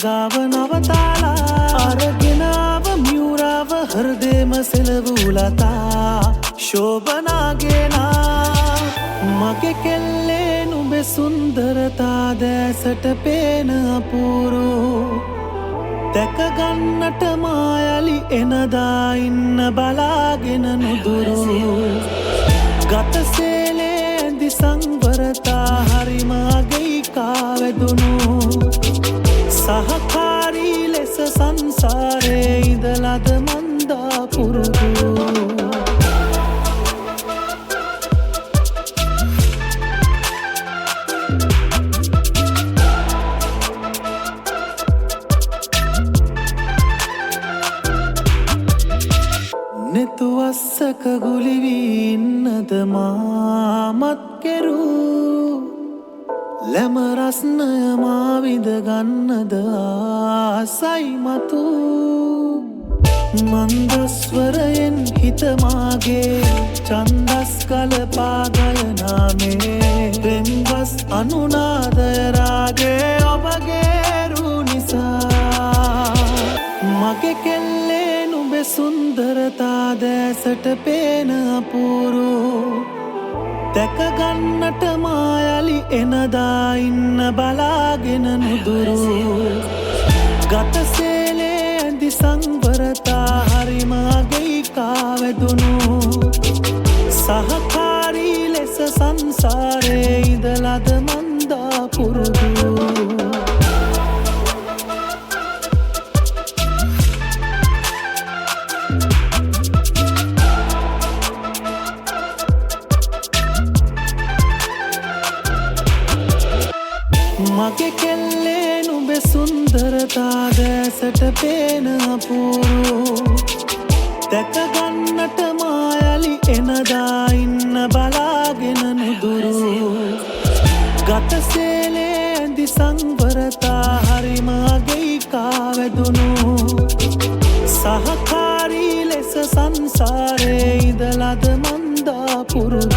ගාව නවතාලා අරගෙනාව මියුරාව හෘදේම සෙලවුලතා ශෝභනාගෙනා මගේ කෙල්ලේ නුඹේ සුන්දරතා දැසට පේන අපූරෝ දැකගන්නට මායලි එනදා ඉන්න බලාගෙන නුදුරු ගතසේලේ ඇඳි සංවරතා හරිම අගයිකා වැදුණු සහකාරී ලෙස සංසාරේ ඉඳලද මන්දා පුරුදු නෙතු අස්සක ගුලිවී ඉන්නද මාමත් කෙරූ ලැම රස්නය මාවිද ගන්නද ආසයි මතු මන්දස්වරයෙන් හිතමාගේ චන්දස් කලපාගයනාමේ පෙම්වස් අනුනාදයරාගේ ඔබගේරු නිසා මගේ කෙල්ලේ නුඹේ සුන්දරතා දැසට පේන අපූරෝ දැකගන්නට මායලි එනදා ඉන්න බලාගෙන නුදුරු ගතසේලේ ඇඳි සංවරතා හරිම අගයිකා වැදුණු සහකාරී ලෙස සංසාරේ ඉඳලද මන්දා පුරුදු මගේ කෙල්ලේ නුඹේ සුන්දරතා දැසට පේන අපූරෝ දැකගන්නට මායලි එනදා ඉන්න බලාගෙන නුදුරු ගතසේලේ ඇඳි සංවරතා හරිම අගයිකා වැදුණු සහකාරී ලෙස සංසාරේ ඉඳලද මන්දා පුරුදු